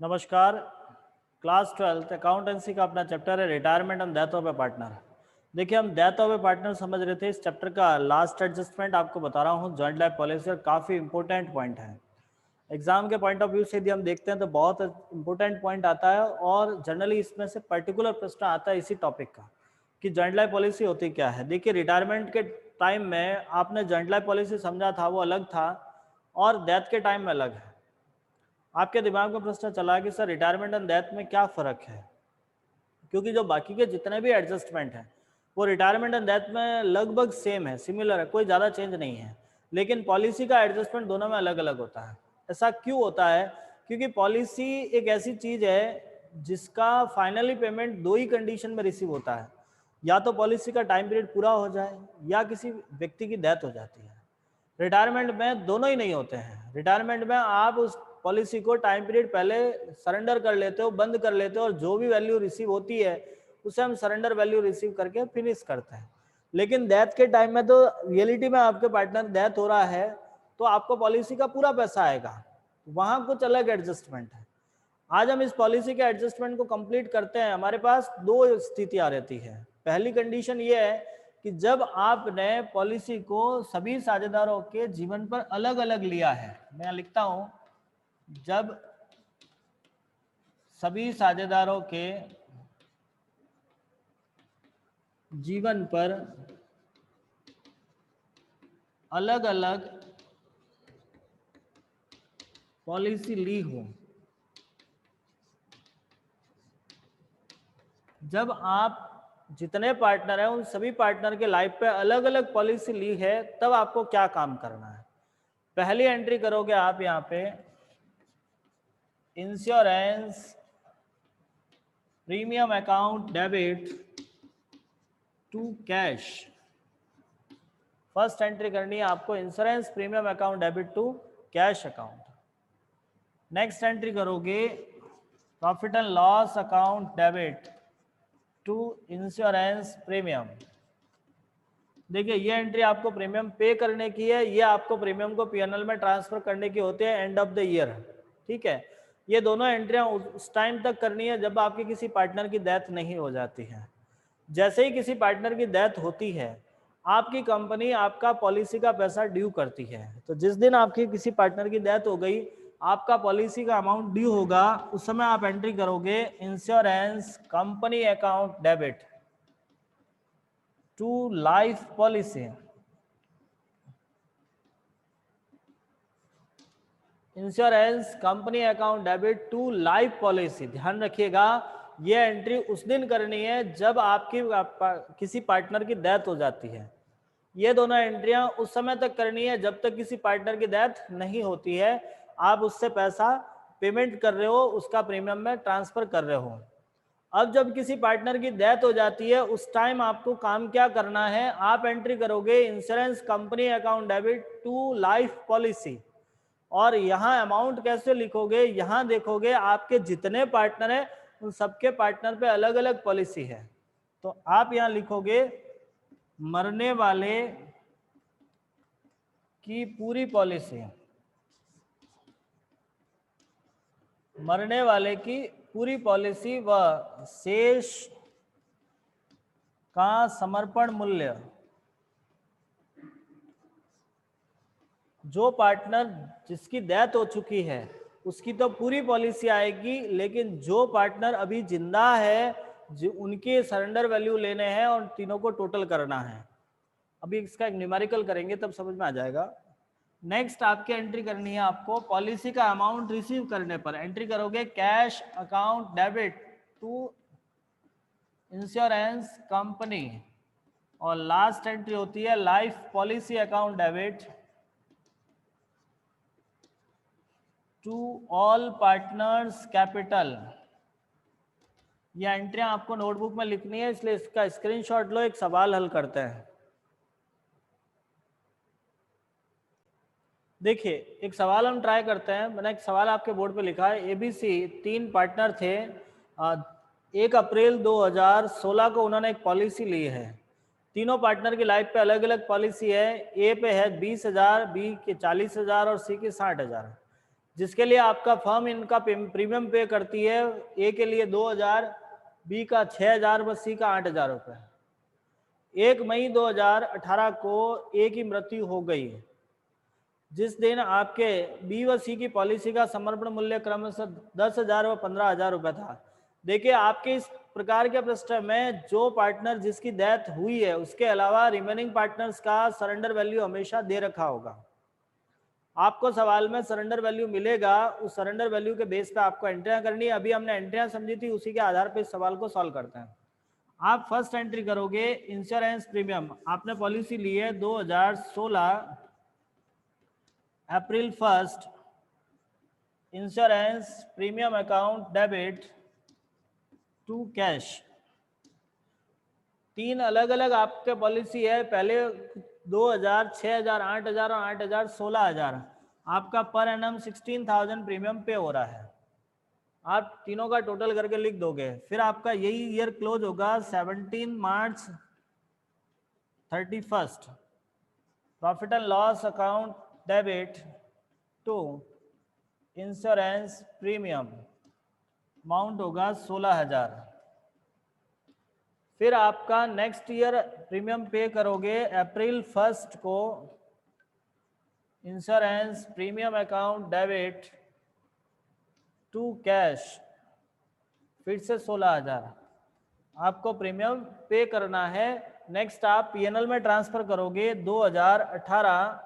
नमस्कार। Class 12th accountancy का अपना चैप्टर है retirement and death of A partner. देखिए, हम डेथ ऑफ ए पार्टनर समझ रहे थे। इस चैप्टर का लास्ट एडजस्टमेंट आपको बता रहा हूँ, जॉइंट लाइफ पॉलिसी, और काफ़ी इंपॉर्टेंट पॉइंट है। एग्जाम के पॉइंट ऑफ व्यू से यदि हम देखते हैं तो बहुत इंपॉर्टेंट पॉइंट आता है, और जनरली इसमें से पर्टिकुलर प्रश्न आता है इसी टॉपिक का कि जॉइंट लाइफ पॉलिसी होती क्या है। देखिए, रिटायरमेंट के टाइम में आपने जॉइंट लाइफ पॉलिसी समझा था, वो अलग था, और डेथ के टाइम में अलग है। आपके दिमाग में प्रश्न चला कि सर रिटायरमेंट एंड डेथ में क्या फ़र्क है, क्योंकि जो बाकी के जितने भी एडजस्टमेंट हैं वो रिटायरमेंट एंड डेथ में लगभग सेम है, सिमिलर है, कोई ज़्यादा चेंज नहीं है। लेकिन पॉलिसी का एडजस्टमेंट दोनों में अलग अलग होता है। ऐसा क्यों होता है? क्योंकि पॉलिसी एक ऐसी चीज़ है जिसका फाइनली पेमेंट दो ही कंडीशन में रिसीव होता है, या तो पॉलिसी का टाइम पीरियड पूरा हो जाए या किसी व्यक्ति की डेथ हो जाती है। रिटायरमेंट में दोनों ही नहीं होते हैं। रिटायरमेंट में आप उस पॉलिसी को टाइम पीरियड पहले सरेंडर कर लेते हो, बंद कर लेते हो, और जो भी वैल्यू रिसीव होती है उसे हम सरेंडर वैल्यू रिसीव करके फिनिश करते हैं। लेकिन डेथ के टाइम में तो रियलिटी में आपके पार्टनर डेथ हो रहा है तो आपको पॉलिसी का पूरा पैसा आएगा, वहां कुछ अलग एडजस्टमेंट है। आज हम इस पॉलिसी के एडजस्टमेंट को कंप्लीट करते हैं। हमारे पास दो स्थितियां रहती है। पहली कंडीशन ये है कि जब आपने पॉलिसी को सभी साझेदारों के जीवन पर अलग अलग लिया है, मैं यहाँ लिखता हूं, जब सभी साझेदारों के जीवन पर अलग अलग पॉलिसी ली हो। जब आप जितने पार्टनर हैं उन सभी पार्टनर के लाइफ पे अलग अलग पॉलिसी ली है, तब आपको क्या काम करना है। पहली एंट्री करोगे आप यहाँ पे, insurance premium account debit to cash. First entry करनी है आपको, insurance premium account debit to cash account. Next entry करोगे, profit and loss account debit to insurance premium. देखिए, ये एंट्री आपको प्रीमियम पे करने की है, ये आपको प्रीमियम को पीएनएल में ट्रांसफर करने की होती है एंड ऑफ द ईयर। ठीक है, ये दोनों एंट्रियां उस टाइम तक करनी है जब आपके किसी पार्टनर की डेथ नहीं हो जाती है। जैसे ही किसी पार्टनर की डेथ होती है, आपकी कंपनी आपका पॉलिसी का पैसा ड्यू करती है। तो जिस दिन आपकी किसी पार्टनर की डेथ हो गई, आपका पॉलिसी का अमाउंट ड्यू होगा, उस समय आप एंट्री करोगे insurance company account debit to life policy. Insurance company account debit to life policy. ध्यान रखिएगा, ये एंट्री उस दिन करनी है जब आपकी किसी पार्टनर की डेथ हो जाती है। ये दोनों एंट्रियां उस समय तक करनी है जब तक किसी पार्टनर की डेथ नहीं होती है। आप उससे पैसा पेमेंट कर रहे हो, उसका प्रीमियम में ट्रांसफर कर रहे हो। अब जब किसी पार्टनर की डेथ हो जाती है, उस टाइम आपको काम क्या करना है, आप एंट्री करोगे insurance company account debit to life policy. और यहाँ अमाउंट कैसे लिखोगे, यहाँ देखोगे आपके जितने पार्टनर हैं उन सबके पार्टनर पे अलग अलग पॉलिसी है। तो आप यहाँ लिखोगे मरने वाले की पूरी पॉलिसी, मरने वाले की पूरी पॉलिसी व शेष का समर्पण मूल्य। जो पार्टनर जिसकी डेथ हो चुकी है उसकी तो पूरी पॉलिसी आएगी, लेकिन जो पार्टनर अभी जिंदा है, जो उनके सरेंडर वैल्यू लेने हैं और तीनों को टोटल करना है। अभी इसका एक न्यूमेरिकल करेंगे तब समझ में आ जाएगा। नेक्स्ट आपकी एंट्री करनी है, आपको पॉलिसी का अमाउंट रिसीव करने पर एंट्री करोगे cash account debit to insurance company, और लास्ट एंट्री होती है life policy account debit to all partners capital. ये एंट्रियां आपको नोटबुक में लिखनी है, इसलिए इसका स्क्रीनशॉट लो। एक सवाल हल करते हैं। देखिए, एक सवाल हम ट्राई करते हैं। मैंने एक सवाल आपके बोर्ड पे लिखा है, एबीसी 3 पार्टनर थे। 1 अप्रैल 2016 को उन्होंने एक पॉलिसी ली है। तीनों पार्टनर की लाइफ पे अलग अलग पॉलिसी है। ए पे है 20,000, बी के 40,000 और सी के 60,000। जिसके लिए आपका फर्म इनका प्रीमियम पे करती है, ए के लिए 2000, बी का 6000, व सी का 8000 रुपये। 1 मई 2018 को ए की मृत्यु हो गई, जिस दिन आपके बी व सी की पॉलिसी का समर्पण मूल्य क्रमशः 10,000 व 15,000 रुपये था। देखिए आपके इस प्रकार के प्रश्न में जो पार्टनर जिसकी डेथ हुई है उसके अलावा रिमेनिंग पार्टनर्स का सरेंडर वैल्यू हमेशा दे रखा होगा। आपको सवाल में सरेंडर वैल्यू मिलेगा, उस सरेंडर वैल्यू के बेस पे आपको एंट्रियां करनी है। अभी हमने एंट्रियां समझी थी, उसी के आधार पे इस सवाल को सॉल्व करते हैं। आप फर्स्ट एंट्री करोगे इंश्योरेंस प्रीमियम, आपने पॉलिसी ली है 2016 April 1, insurance premium account debit to cash. 3 अलग अलग आपके पॉलिसी है, पहले 2000, 6000, 8000 और 8000, 16000। आपका पर एनम 16,000 प्रीमियम पे हो रहा है। आप तीनों का टोटल करके लिख दोगे, फिर आपका यही ईयर क्लोज होगा 17 March 31। Profit and loss account debit to insurance premium, amount होगा 16,000। फिर आपका नेक्स्ट ईयर प्रीमियम पे करोगे अप्रैल 1 को, insurance premium account debit to cash, फिर से 16,000 आपको प्रीमियम पे करना है। नेक्स्ट आप पीएनएल में ट्रांसफर करोगे 2018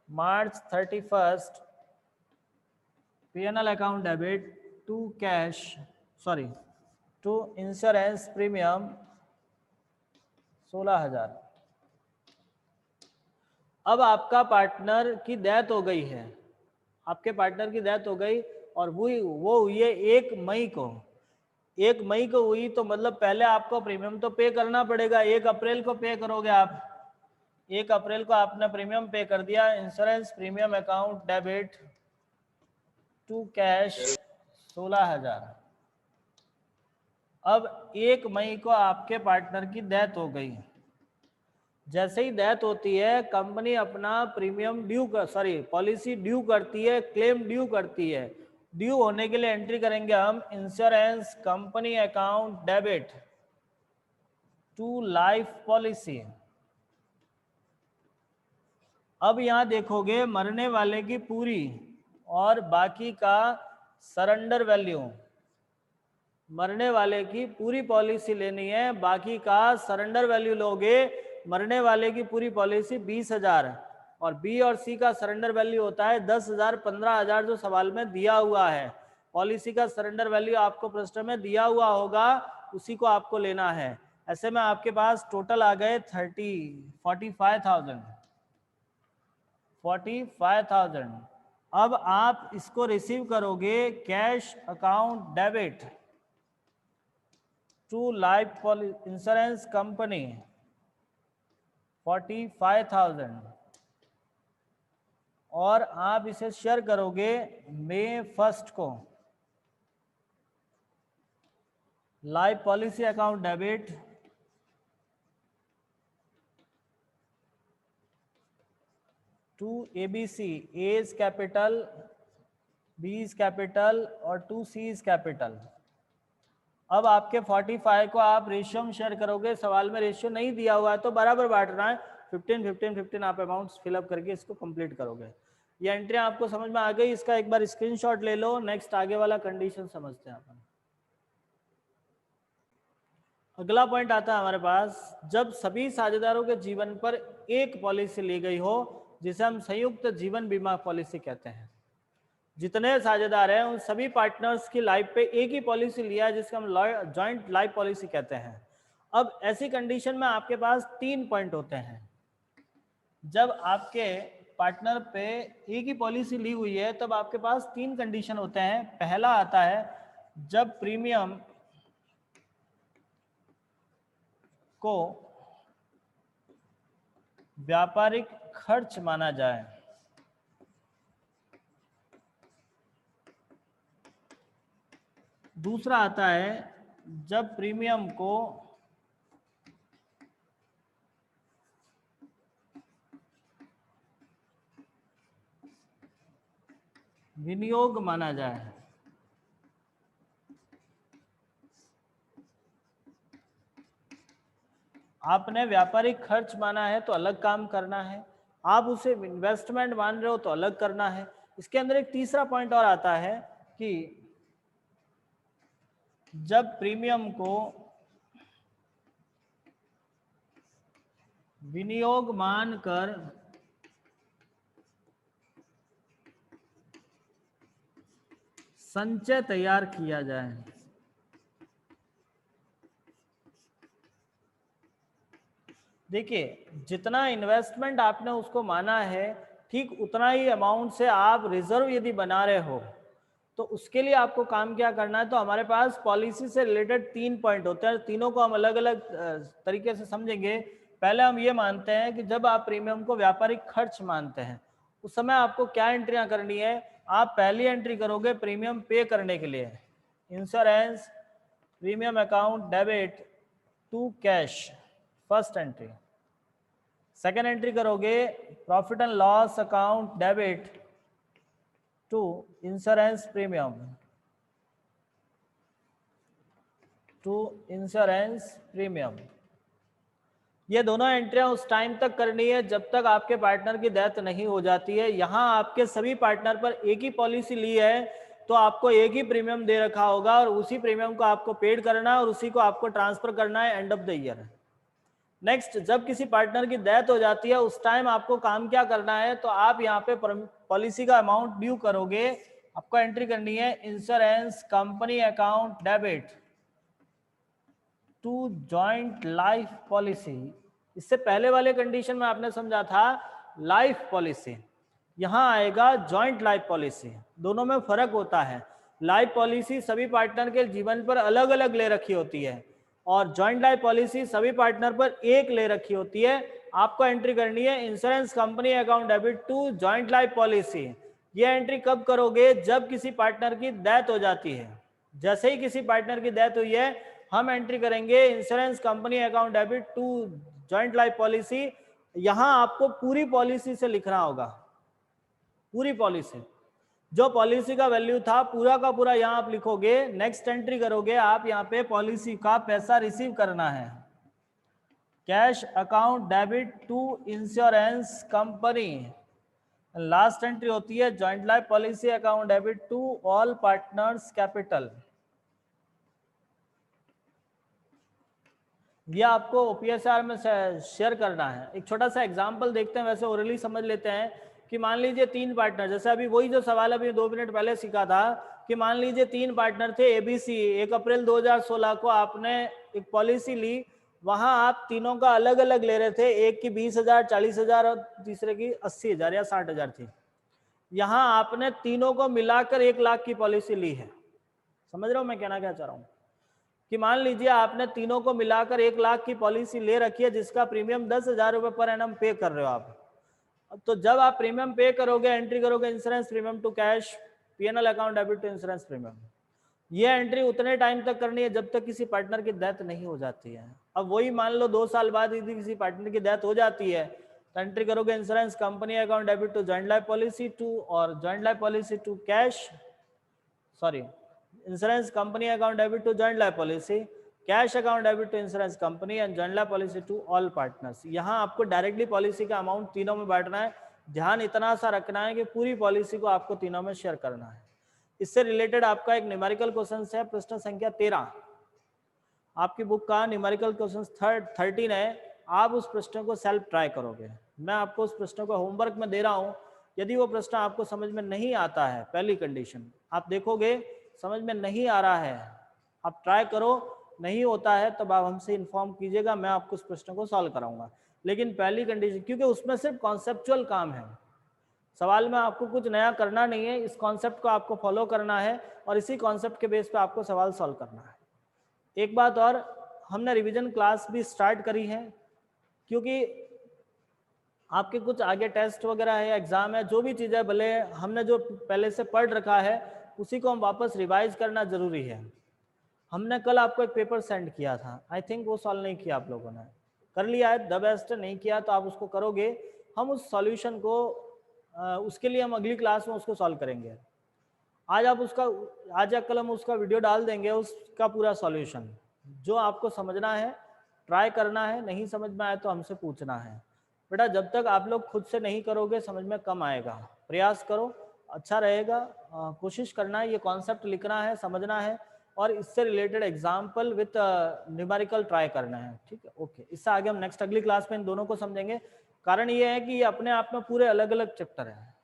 March 31, PNL account debit to cash, sorry to insurance premium 16,000। अब आपका पार्टनर की डेथ हो गई है, आपके पार्टनर की डेथ हो गई और वो हुई है 1 मई को। 1 मई को हुई तो मतलब पहले आपको प्रीमियम तो पे करना पड़ेगा, 1 अप्रैल को पे करोगे आप। 1 अप्रैल को आपने प्रीमियम पे कर दिया, insurance premium account debit to cash 16,000। अब 1 मई को आपके पार्टनर की डेथ हो गई। जैसे ही डेथ होती है कंपनी अपना प्रीमियम पॉलिसी ड्यू करती है, क्लेम ड्यू करती है। ड्यू होने के लिए एंट्री करेंगे हम insurance company account debit to life policy. अब यहां देखोगे मरने वाले की पूरी और बाकी का सरेंडर वैल्यू। मरने वाले की पूरी पॉलिसी लेनी है, बाकी का सरेंडर वैल्यू लोगे। मरने वाले की पूरी पॉलिसी 20,000 और बी और सी का सरेंडर वैल्यू होता है 10,000, 15,000 जो सवाल में दिया हुआ है। पॉलिसी का सरेंडर वैल्यू आपको प्रश्न में दिया हुआ होगा, उसी को आपको लेना है। ऐसे में आपके पास टोटल आ गए 45,000। अब आप इसको रिसीव करोगे cash account debit to life insurance company 45,000 और आप इसे शेयर करोगे मई 1 को life policy account debit to ABC, A is capital, B is capital और 2C इज कैपिटल। अब आपके 45 को आप रेशियो में शेयर करोगे, सवाल में रेशियो नहीं दिया हुआ है तो बराबर बांटना है। 15, 15, 15 आप अमाउंट्स फिलअप करके इसको कंप्लीट करोगे। ये एंट्री आपको समझ में आ गई, इसका एक बार स्क्रीनशॉट ले लो। नेक्स्ट आगे वाला कंडीशन समझते हैं अपन। अगला पॉइंट आता है हमारे पास, जब सभी साझेदारों के जीवन पर एक पॉलिसी ली गई हो, जिसे हम संयुक्त जीवन बीमा पॉलिसी कहते हैं। जितने साझेदार हैं उन सभी पार्टनर्स की लाइफ पे एक ही पॉलिसी लिया है, जिसको हम जॉइंट लाइफ पॉलिसी कहते हैं। अब ऐसी कंडीशन में आपके पास 3 पॉइंट होते हैं। जब आपके पार्टनर पे एक ही पॉलिसी ली हुई है तब आपके पास 3 कंडीशन होते हैं। पहला आता है जब प्रीमियम को व्यापारिक खर्च माना जाए। दूसरा आता है जब प्रीमियम को विनियोग माना जाए। आपने व्यापारिक खर्च माना है तो अलग काम करना है, आप उसे इन्वेस्टमेंट मान रहे हो तो अलग करना है। इसके अंदर एक तीसरा पॉइंट और आता है कि जब प्रीमियम को विनियोग मानकर संचय तैयार किया जाए। देखिए, जितना इन्वेस्टमेंट आपने उसको माना है, ठीक उतना ही अमाउंट से आप रिजर्व यदि बना रहे हो तो उसके लिए आपको काम क्या करना है। तो हमारे पास पॉलिसी से रिलेटेड 3 पॉइंट होते हैं, तीनों को हम अलग अलग तरीके से समझेंगे। पहले हम ये मानते हैं कि जब आप प्रीमियम को व्यापारिक खर्च मानते हैं उस समय आपको क्या एंट्रियां करनी है। आप पहली एंट्री करोगे प्रीमियम पे करने के लिए, insurance premium account debit to cash, first entry. Second entry करोगे profit and loss account debit to insurance premium, to insurance premium. ये दोनों एंट्रियां उस टाइम तक करनी है जब तक आपके पार्टनर की डेथ नहीं हो जाती है। यहां आपके सभी पार्टनर पर एक ही पॉलिसी ली है तो आपको एक ही प्रीमियम दे रखा होगा और उसी प्रीमियम को आपको पेड करना है और उसी को आपको ट्रांसफर करना है end of the year. Next, जब किसी पार्टनर की डेथ हो जाती है उस टाइम आपको काम क्या करना है। तो आप यहाँ पे पॉलिसी का अमाउंट ड्यू करोगे, आपको एंट्री करनी है insurance company account debit to joint life policy. इससे पहले वाले कंडीशन में आपने समझा था लाइफ पॉलिसी, यहां आएगा जॉइंट लाइफ पॉलिसी। दोनों में फर्क होता है, लाइफ पॉलिसी सभी पार्टनर के जीवन पर अलग अलग ले रखी होती है और जॉइंट लाइफ पॉलिसी सभी पार्टनर पर एक ले रखी होती है। आपको एंट्री करनी है insurance company account debit to joint life policy. ये एंट्री कब करोगे, जब किसी पार्टनर की डेथ हो जाती है। जैसे ही किसी पार्टनर की डेथ हुई है हम एंट्री करेंगे insurance company account debit to joint life policy. यहां आपको पूरी पॉलिसी से लिखना होगा, पूरी पॉलिसी, जो पॉलिसी का वैल्यू था पूरा का पूरा यहां आप लिखोगे। नेक्स्ट एंट्री करोगे आप यहां पे पॉलिसी का पैसा रिसीव करना है, cash account debit to insurance company. Last entry होती है joint life policy account debit to all partners capital. ये आपको ओपीएसआर में शेयर करना है। एक छोटा सा एग्जांपल देखते हैं, वैसे ओरली समझ लेते हैं कि मान लीजिए 3 पार्टनर, जैसे अभी वही जो सवाल अभी 2 मिनट पहले सीखा था कि मान लीजिए 3 पार्टनर थे एबीसी। 1 अप्रैल 2016 को आपने एक पॉलिसी ली, वहां आप तीनों का अलग अलग ले रहे थे, एक की 20,000 40,000 और तीसरे की 80,000 या 60,000 थी। यहाँ आपने तीनों को मिलाकर 1 लाख की पॉलिसी ली है। समझ रहे हो मैं कहना क्या चाह रहा हूँ कि मान लीजिए आपने तीनों को मिलाकर 1 लाख की पॉलिसी ले रखी है जिसका प्रीमियम 10,000 रुपए पर एनम पे कर रहे हो आप। तो जब आप प्रीमियम पे करोगे एंट्री करोगे insurance premium to cash PNL account debit to insurance premium. ये एंट्री उतने टाइम तक करनी है जब तक किसी पार्टनर की डेथ नहीं हो जाती है। अब वही मान लो 2 साल बाद यदि किसी पार्टनर की डेथ हो जाती है तो एंट्री करोगे insurance company account debit to joint life policy to और joint life policy to cash, sorry, insurance company account debit to joint life policy, cash account debit to insurance company and joint life policy to all partners. यहाँ आपको directly policy का amount तीनों में बांटना है। ध्यान इतना सा रखना है कि पूरी पॉलिसी को आपको तीनों में शेयर करना है। इससे रिलेटेड आपका एक न्यूमेरिकल क्वेश्चन है, प्रश्न संख्या 13 आपकी बुक का न्यूमेरिकल क्वेश्चन 13 है। आप उस प्रश्न को सेल्फ ट्राई करोगे, मैं आपको उस प्रश्न को होमवर्क में दे रहा हूँ। यदि वो प्रश्न आपको समझ में नहीं आता है, पहली कंडीशन आप देखोगे समझ में नहीं आ रहा है, आप ट्राई करो, नहीं होता है तब आप हमसे इन्फॉर्म कीजिएगा, मैं आपको उस प्रश्न को सॉल्व कराऊंगा। लेकिन पहली कंडीशन, क्योंकि उसमें सिर्फ कॉन्सेप्चुअल काम है, सवाल में आपको कुछ नया करना नहीं है, इस कॉन्सेप्ट को आपको फॉलो करना है और इसी कॉन्सेप्ट के बेस पे आपको सवाल सॉल्व करना है। एक बात और, हमने रिवीजन क्लास भी स्टार्ट करी है क्योंकि आपके कुछ आगे टेस्ट वगैरह है, एग्जाम है, जो भी चीज़ है, भले हमने जो पहले से पढ़ रखा है उसी को हम वापस रिवाइज करना जरूरी है। हमने कल आपको एक पेपर सेंड किया था, आई थिंक वो सॉल्व नहीं किया आप लोगों ने, कर लिया है द बेस्ट, नहीं किया तो आप उसको करोगे। हम उस सॉल्यूशन को उसके लिए हम अगली क्लास में उसको सॉल्व करेंगे। आज आप उसका, आज या कल हम उसका वीडियो डाल देंगे, उसका पूरा सॉल्यूशन जो आपको समझना है, ट्राई करना है, नहीं समझ में आए तो हमसे पूछना है। बेटा जब तक आप लोग खुद से नहीं करोगे समझ में कम आएगा, प्रयास करो, अच्छा रहेगा। कोशिश करना है, ये कॉन्सेप्ट लिखना है, समझना है और इससे related example with numerical try करना है, ठीक है। ओके, इससे आगे हम नेक्स्ट अगली क्लास में इन दोनों को समझेंगे। कारण ये है कि ये अपने आप में पूरे अलग अलग चैप्टर हैं,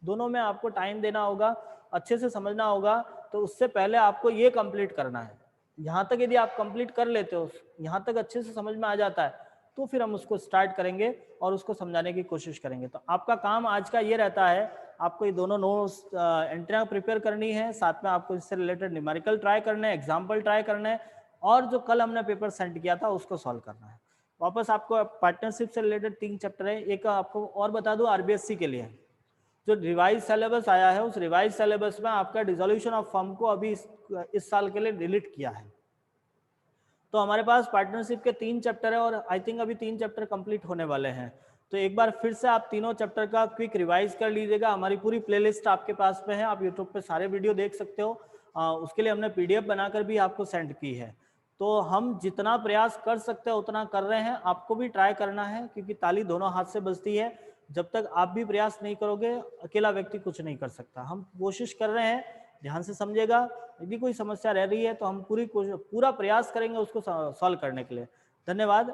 दोनों में आपको टाइम देना होगा, अच्छे से समझना होगा। तो उससे पहले आपको ये कंप्लीट करना है। यहाँ तक यदि आप कंप्लीट कर लेते हो, यहाँ तक अच्छे से समझ में आ जाता है, तो फिर हम उसको स्टार्ट करेंगे और उसको समझाने की कोशिश करेंगे। तो आपका काम आज का ये रहता है, आपको ये दोनों नोट्स एंट्रियाँ प्रिपेयर करनी है, साथ में आपको इससे रिलेटेड न्यूमेरिकल ट्राई करना है, एग्जाम्पल ट्राई करना है और जो कल हमने पेपर सेंड किया था उसको सॉल्व करना है। वापस आपको पार्टनरशिप से रिलेटेड 3 चैप्टर है। एक आपको और बता दूं, आरबीएससी के लिए जो रिवाइज सिलेबस आया है, उस रिवाइज सिलेबस में आपका डिसोल्यूशन ऑफ फर्म को अभी इस साल के लिए डिलीट किया है। तो हमारे पास पार्टनरशिप के 3 चैप्टर है और आई थिंक अभी 3 चैप्टर कंप्लीट होने वाले हैं। तो एक बार फिर से आप तीनों चैप्टर का क्विक रिवाइज कर लीजिएगा। हमारी पूरी प्लेलिस्ट आपके पास में है, आप यूट्यूब पे सारे वीडियो देख सकते हो। उसके लिए हमने पीडीएफ बनाकर भी आपको सेंड की है। तो हम जितना प्रयास कर सकते हैं उतना कर रहे हैं, आपको भी ट्राई करना है क्योंकि ताली दोनों हाथ से बजती है। जब तक आप भी प्रयास नहीं करोगे, अकेला व्यक्ति कुछ नहीं कर सकता। हम कोशिश कर रहे हैं, ध्यान से समझिएगा। यदि कोई समस्या रह रही है तो हम पूरा प्रयास करेंगे उसको सॉल्व करने के लिए। धन्यवाद।